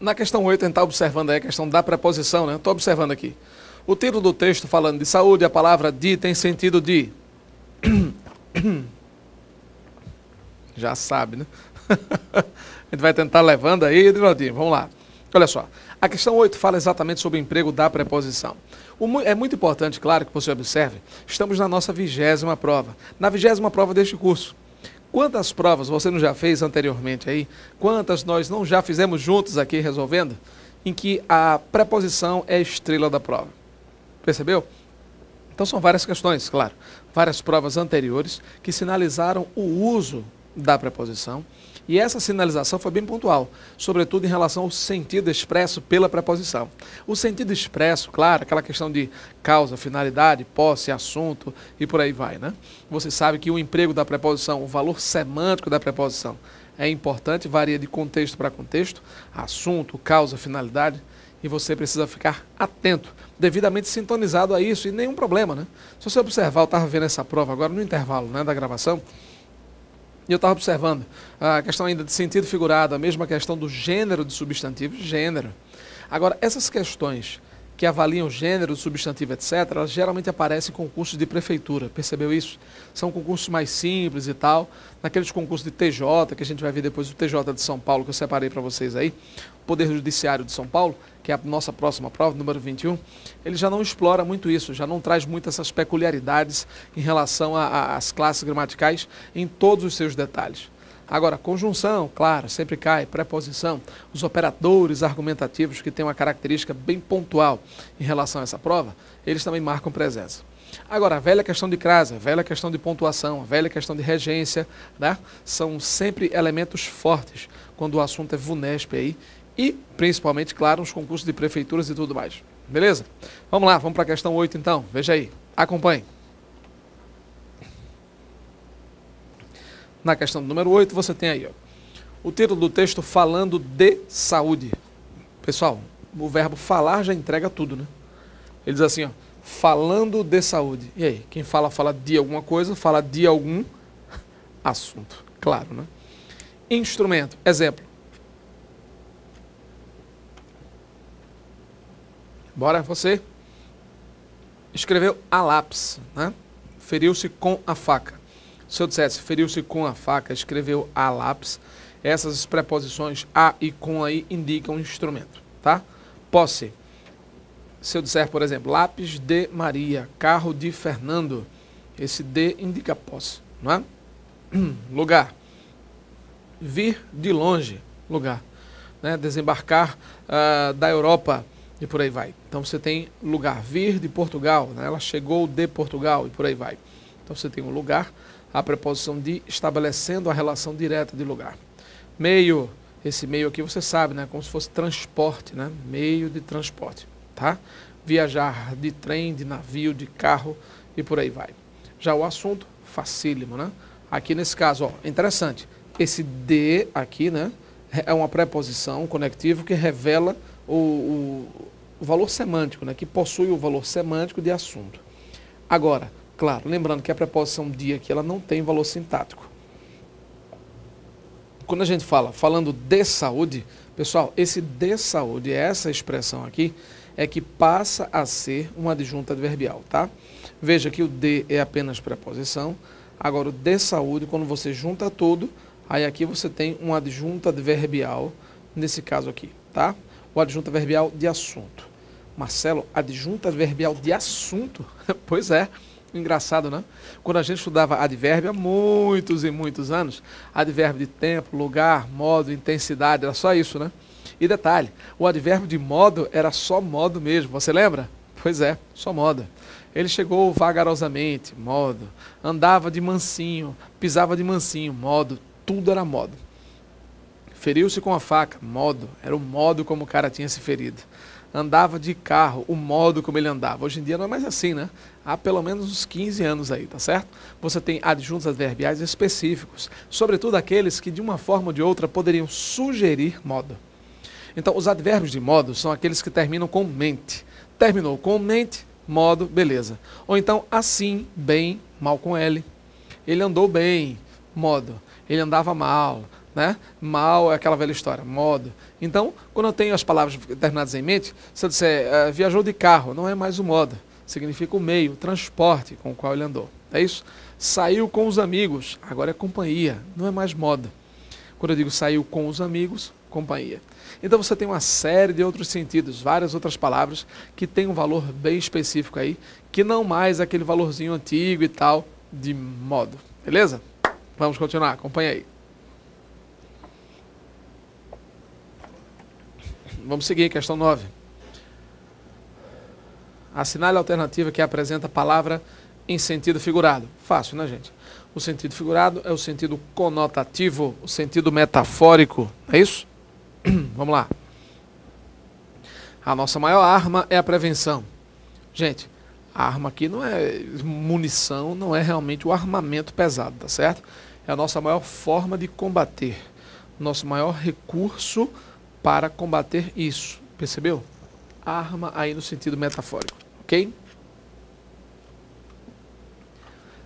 Na questão 8, a gente está observando aí a questão da preposição, né? Estou observando aqui. O título do texto falando de saúde, a palavra de tem sentido de. Já sabe, né? A gente vai tentar levando aí, Edinaldinho. Vamos lá. Olha só. A questão 8 fala exatamente sobre o emprego da preposição. É muito importante, claro, que você observe, estamos na nossa 20ª prova. Na 20ª prova deste curso. Quantas provas você não já fez anteriormente aí? Quantas nós não já fizemos juntos aqui resolvendo? Em que a preposição é a estrela da prova. Percebeu? Então são várias questões, claro. Várias provas anteriores que sinalizaram o uso da preposição. E essa sinalização foi bem pontual, sobretudo em relação ao sentido expresso pela preposição. O sentido expresso, claro, aquela questão de causa, finalidade, posse, assunto e por aí vai, né? Você sabe que o emprego da preposição, o valor semântico da preposição é importante, varia de contexto para contexto, assunto, causa, finalidade, e você precisa ficar atento, devidamente sintonizado a isso, e nenhum problema, né? Se você observar, eu estava vendo essa prova agora no intervalo, né, da gravação, e eu estava observando a questão ainda de sentido figurado, a mesma questão do gênero de substantivo, gênero. Agora, essas questões que avaliam gênero, substantivo, etc., elas geralmente aparecem em concursos de prefeitura, percebeu isso? São concursos mais simples e tal, naqueles concursos de TJ, que a gente vai ver depois o TJ de São Paulo, que eu separei para vocês aí, Poder Judiciário de São Paulo, que é a nossa próxima prova, número 21, ele já não explora muito isso, já não traz muito essas peculiaridades em relação às classes gramaticais em todos os seus detalhes. Agora, conjunção, claro, sempre cai, preposição, os operadores argumentativos que têm uma característica bem pontual em relação a essa prova, eles também marcam presença. Agora, a velha questão de crase, a velha questão de pontuação, a velha questão de regência, né? São sempre elementos fortes quando o assunto é VUNESP aí, e principalmente, claro, nos concursos de prefeituras e tudo mais. Beleza? Vamos lá, vamos para a questão 8 então. Veja aí, acompanhe. Na questão número 8, você tem aí, ó, o título do texto falando de saúde. Pessoal, o verbo falar já entrega tudo, né? Ele diz assim, ó, falando de saúde. E aí, quem fala, fala de alguma coisa, fala de algum assunto. Claro, né? Instrumento, exemplo. Bora, você escreveu a lápis, né? Feriu-se com a faca. Se eu dissesse feriu-se com a faca, escreveu a lápis, essas preposições a e com aí indicam instrumento, tá? Posse. Se eu disser, por exemplo, lápis de Maria, carro de Fernando, esse de indica posse, não é? Lugar. Vir de longe, lugar. Né? Desembarcar da Europa e por aí vai. Então você tem lugar. Vir de Portugal, né? Ela chegou de Portugal e por aí vai. Então você tem um lugar, a preposição de estabelecendo a relação direta de lugar. Meio, esse meio aqui você sabe, né? Como se fosse transporte, né? Meio de transporte, tá? Viajar de trem, de navio, de carro e por aí vai. Já o assunto, facílimo, né? Aqui nesse caso, ó, interessante. Esse de aqui, né? É uma preposição, um conectivo que revela o valor semântico, né? Que possui o valor semântico de assunto. Agora, claro, lembrando que a preposição de aqui, ela não tem valor sintático. Quando a gente fala, falando de saúde, pessoal, esse de saúde, essa expressão aqui, é que passa a ser uma adjunta adverbial, tá? Veja que o de é apenas preposição, agora o de saúde, quando você junta tudo, aí aqui você tem uma adjunta adverbial, nesse caso aqui, tá? O adjunta adverbial de assunto. Marcelo, adjunta adverbial de assunto? Pois é. Engraçado, né? Quando a gente estudava advérbio há muitos e muitos anos, advérbio de tempo, lugar, modo, intensidade, era só isso, né? E detalhe, o advérbio de modo era só modo mesmo, você lembra? Pois é, só modo. Ele chegou vagarosamente, modo. Andava de mansinho, pisava de mansinho, modo. Tudo era modo. Feriu-se com a faca, modo. Era o modo como o cara tinha se ferido. Andava de carro, o modo como ele andava. Hoje em dia não é mais assim, né? Há pelo menos uns 15 anos aí, tá certo? Você tem adjuntos adverbiais específicos, sobretudo aqueles que de uma forma ou de outra poderiam sugerir modo. Então, os advérbios de modo são aqueles que terminam com mente. Terminou com mente, modo, beleza. Ou então, assim, bem, mal com L. Ele andou bem, modo. Ele andava mal, né? Mal é aquela velha história, modo. Então, quando eu tenho as palavras terminadas em mente, se eu disser viajou de carro, não é mais o modo. Significa o meio, o transporte com o qual ele andou. É isso? Saiu com os amigos, agora é companhia, não é mais moda. Quando eu digo saiu com os amigos, companhia. Então você tem uma série de outros sentidos, várias outras palavras que tem um valor bem específico aí, que não mais aquele valorzinho antigo e tal de modo. Beleza? Vamos continuar, acompanha aí. Vamos seguir, questão 9. Assinale a alternativa que apresenta a palavra em sentido figurado. Fácil, né, gente? O sentido figurado é o sentido conotativo, o sentido metafórico, é isso? Vamos lá. A nossa maior arma é a prevenção. Gente, a arma aqui não é munição, não é realmente o armamento pesado, tá certo? É a nossa maior forma de combater. Nosso maior recurso para combater isso. Percebeu? Arma aí no sentido metafórico, ok?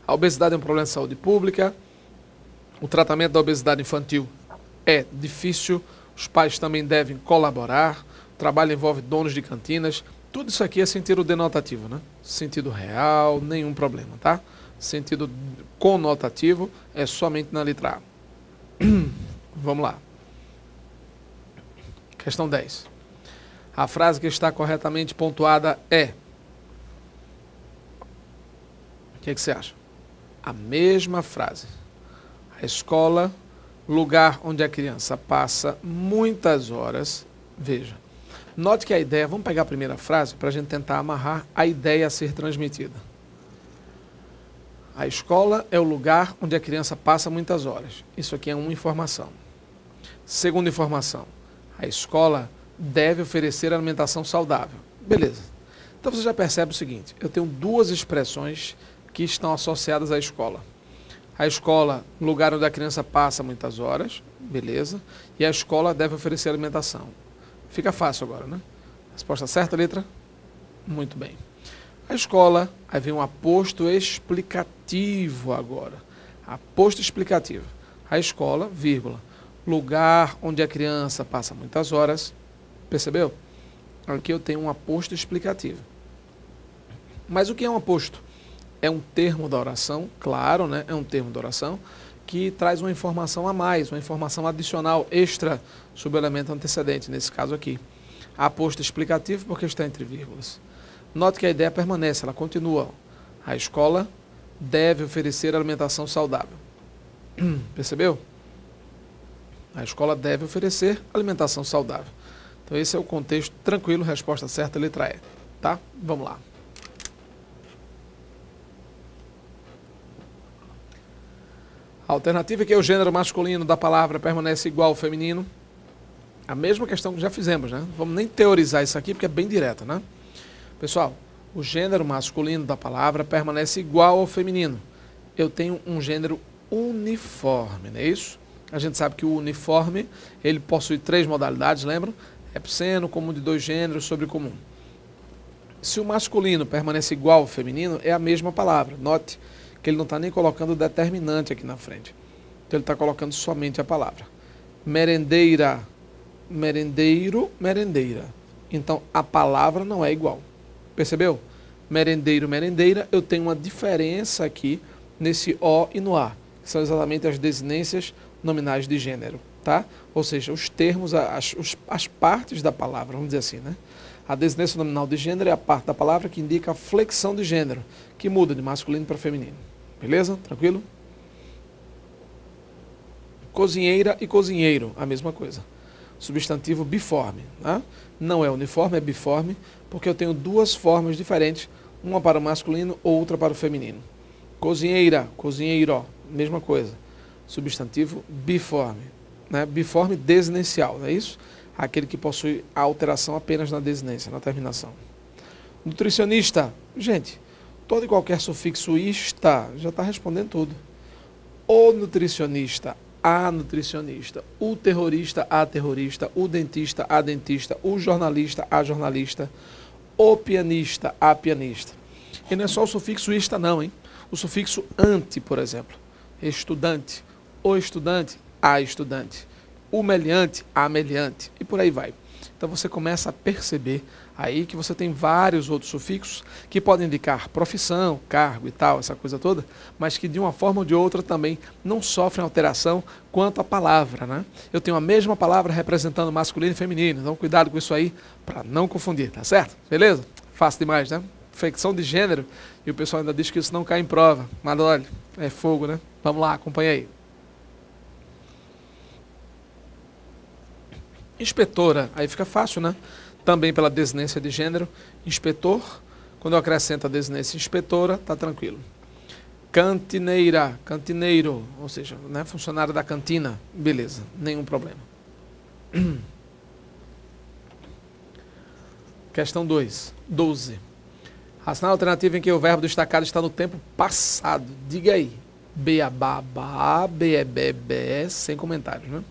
A obesidade é um problema de saúde pública. O tratamento da obesidade infantil é difícil. Os pais também devem colaborar. O trabalho envolve donos de cantinas. Tudo isso aqui é sentido denotativo, né? Sentido real, nenhum problema, tá? Sentido conotativo é somente na letra A. Vamos lá. Questão 10. A frase que está corretamente pontuada é... O que você acha? A mesma frase. A escola, lugar onde a criança passa muitas horas. Veja, note que a ideia... Vamos pegar a primeira frase para a gente tentar amarrar a ideia a ser transmitida. A escola é o lugar onde a criança passa muitas horas. Isso aqui é uma informação. Segunda informação. A escola deve oferecer alimentação saudável. Beleza. Então você já percebe o seguinte. Eu tenho duas expressões que estão associadas à escola. A escola, lugar onde a criança passa muitas horas, beleza, e a escola deve oferecer alimentação. Fica fácil agora, né? Resposta certa, letra? Muito bem. A escola, aí vem um aposto explicativo agora. Aposto explicativo. A escola, vírgula, lugar onde a criança passa muitas horas, percebeu? Aqui eu tenho um aposto explicativo. Mas o que é um aposto? É um termo da oração, claro, né? É um termo da oração que traz uma informação a mais, uma informação adicional, extra, sobre o elemento antecedente, nesse caso aqui. Aposto explicativo porque está entre vírgulas. Note que a ideia permanece, ela continua. A escola deve oferecer alimentação saudável. Percebeu? A escola deve oferecer alimentação saudável. Então esse é o contexto tranquilo, resposta certa, letra E. Tá? Vamos lá. A alternativa é que o gênero masculino da palavra permanece igual ao feminino. A mesma questão que já fizemos, né? Vamos nem teorizar isso aqui porque é bem direto, né? Pessoal, o gênero masculino da palavra permanece igual ao feminino. Eu tenho um gênero uniforme, não é isso? A gente sabe que o uniforme, ele possui 3 modalidades, lembram? Epiceno, comum de 2 gêneros, sobrecomum. Se o masculino permanece igual ao feminino, é a mesma palavra. Note que ele não está nem colocando o determinante aqui na frente. Então ele está colocando somente a palavra. Merendeira, merendeiro, merendeira. Então a palavra não é igual. Percebeu? Merendeiro, merendeira, eu tenho uma diferença aqui nesse O e no A, que são exatamente as desinências nominais de gênero, tá? Ou seja, os termos, as partes da palavra, vamos dizer assim, né? A desinência nominal de gênero é a parte da palavra que indica a flexão de gênero, que muda de masculino para feminino. Beleza? Tranquilo? Cozinheira e cozinheiro, a mesma coisa. Substantivo biforme, né? Não é uniforme, é biforme, porque eu tenho 2 formas diferentes, uma para o masculino, outra para o feminino. Cozinheira, cozinheiro, mesma coisa. Substantivo biforme, né? Biforme desinencial, não é isso? Aquele que possui a alteração apenas na desinência, na terminação. Nutricionista, gente, todo e qualquer sufixo ista já está respondendo tudo. O nutricionista, a nutricionista, o terrorista, a terrorista, o dentista, a dentista, o jornalista, a jornalista, o pianista, a pianista. E não é só o sufixo ista não, hein? O sufixo ante, por exemplo. Estudante, o estudante, a estudante. O meliante, a meliante, e por aí vai. Então você começa a perceber aí que você tem vários outros sufixos que podem indicar profissão, cargo e tal, essa coisa toda, mas que de uma forma ou de outra também não sofrem alteração quanto à palavra, né? Eu tenho a mesma palavra representando masculino e feminino, então cuidado com isso aí para não confundir, tá certo? Beleza? Fácil demais, né? Flexão de gênero, e o pessoal ainda diz que isso não cai em prova, mas olha, é fogo, né? Vamos lá, acompanha aí. Inspetora, aí fica fácil, né? Também pela desinência de gênero. Inspetor, quando eu acrescento a desinência inspetora, tá tranquilo. Cantineira, cantineiro, ou seja, né, funcionário da cantina, beleza, nenhum problema. Questão 2, 12. Racional alternativo em que o verbo destacado está no tempo passado. Diga aí. Beabá, bebé, sem comentários, né?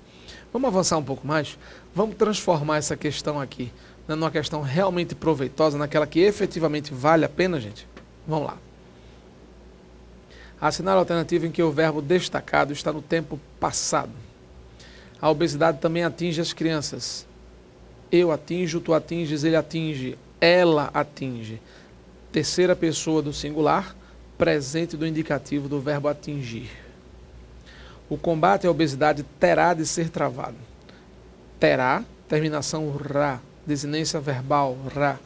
Vamos avançar um pouco mais? Vamos transformar essa questão aqui numa questão realmente proveitosa, naquela que efetivamente vale a pena, gente? Vamos lá. Assinale a alternativa em que o verbo destacado está no tempo passado. A obesidade também atinge as crianças. Eu atinjo, tu atinges, ele atinge, ela atinge. Terceira pessoa do singular, presente do indicativo do verbo atingir. O combate à obesidade terá de ser travado. Terá, terminação ra, desinência verbal ra.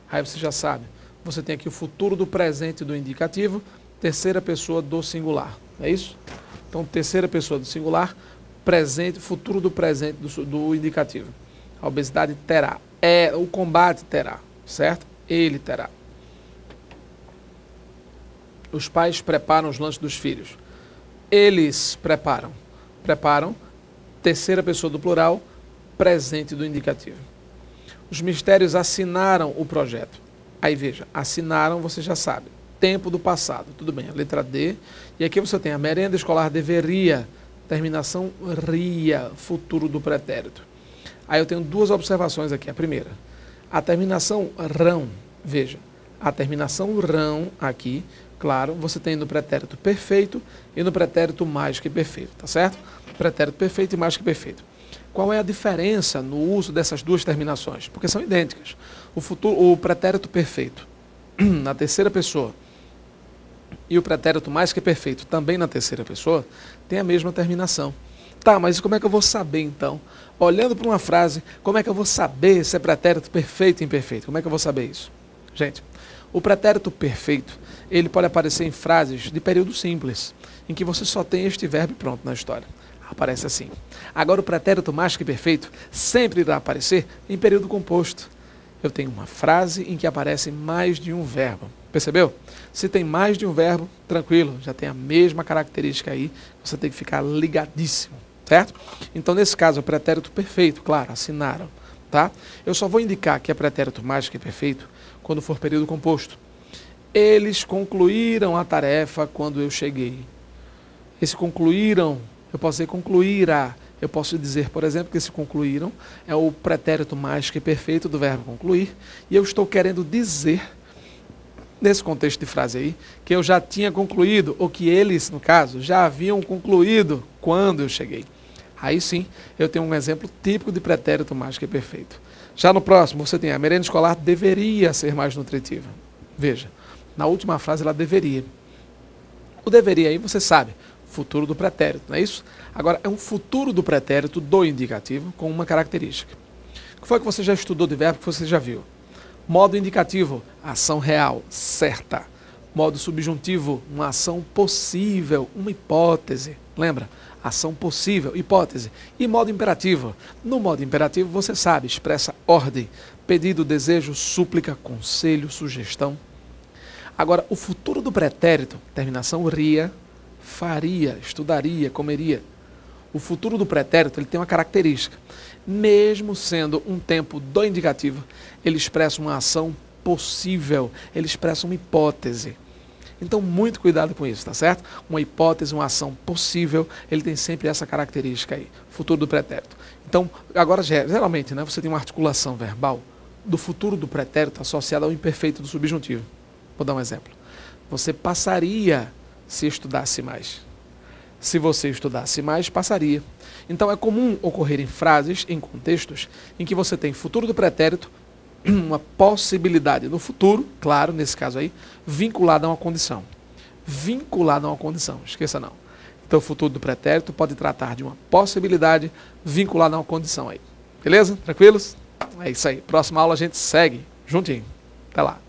Aí você já sabe. Você tem aqui o futuro do presente do indicativo, terceira pessoa do singular. É isso? Então, terceira pessoa do singular, presente, futuro do presente do indicativo. A obesidade terá. O combate terá, certo? Ele terá. Os pais preparam os lanches dos filhos. Eles preparam. Preparam, terceira pessoa do plural, presente do indicativo. Os mistérios assinaram o projeto. Aí veja, assinaram, você já sabe. Tempo do passado, tudo bem, a letra D. E aqui você tem a merenda escolar deveria, terminação ria, futuro do pretérito. Aí eu tenho duas observações aqui. A primeira, a terminação rão, veja, a terminação rão aqui, claro, você tem no pretérito perfeito e no pretérito mais que perfeito, tá certo? Pretérito perfeito e mais que perfeito. Qual é a diferença no uso dessas duas terminações? Porque são idênticas. O pretérito perfeito na terceira pessoa e o pretérito mais que perfeito também na terceira pessoa tem a mesma terminação. Tá, mas como é que eu vou saber então? Olhando para uma frase, como é que eu vou saber se é pretérito perfeito ou imperfeito? Como é que eu vou saber isso? Gente, o pretérito perfeito, ele pode aparecer em frases de período simples, em que você só tem este verbo pronto na história. Aparece assim. Agora o pretérito mais que perfeito sempre irá aparecer em período composto. Eu tenho uma frase em que aparece mais de um verbo. Percebeu? Se tem mais de um verbo, tranquilo, já tem a mesma característica aí, você tem que ficar ligadíssimo, certo? Então nesse caso é o pretérito perfeito, claro, assinaram, tá? Eu só vou indicar que é pretérito mais que perfeito quando for período composto. Eles concluíram a tarefa quando eu cheguei. Esse concluíram, eu posso dizer concluirá. Eu posso dizer, por exemplo, que esse concluíram é o pretérito mais que perfeito do verbo concluir, e eu estou querendo dizer, nesse contexto de frase aí, que eu já tinha concluído, ou que eles, no caso, já haviam concluído quando eu cheguei. Aí sim, eu tenho um exemplo típico de pretérito mais que perfeito. Já no próximo, você tem a merenda escolar deveria ser mais nutritiva. Veja, na última frase ela deveria. O deveria aí, você sabe, futuro do pretérito, não é isso? Agora, é um futuro do pretérito do indicativo com uma característica. O que foi que você já estudou de verbo que você já viu? Modo indicativo, ação real, certa. Modo subjuntivo, uma ação possível, uma hipótese. Lembra? Ação possível, hipótese. E modo imperativo. No modo imperativo, você sabe, expressa ordem, pedido, desejo, súplica, conselho, sugestão. Agora, o futuro do pretérito, terminação ria, faria, estudaria, comeria. O futuro do pretérito ele tem uma característica. Mesmo sendo um tempo do indicativo, ele expressa uma ação possível, ele expressa uma hipótese. Então, muito cuidado com isso, tá certo? Uma hipótese, uma ação possível, ele tem sempre essa característica aí, futuro do pretérito. Então, agora, geralmente, né, você tem uma articulação verbal do futuro do pretérito associada ao imperfeito do subjuntivo. Vou dar um exemplo. Você passaria se estudasse mais. Se você estudasse mais, passaria. Então é comum ocorrerem frases em contextos em que você tem futuro do pretérito, uma possibilidade no futuro, claro, nesse caso aí, vinculada a uma condição. Vinculada a uma condição, esqueça não. Então o futuro do pretérito pode tratar de uma possibilidade vinculada a uma condição aí. Beleza? Tranquilos? É isso aí. Próxima aula a gente segue juntinho. Até lá.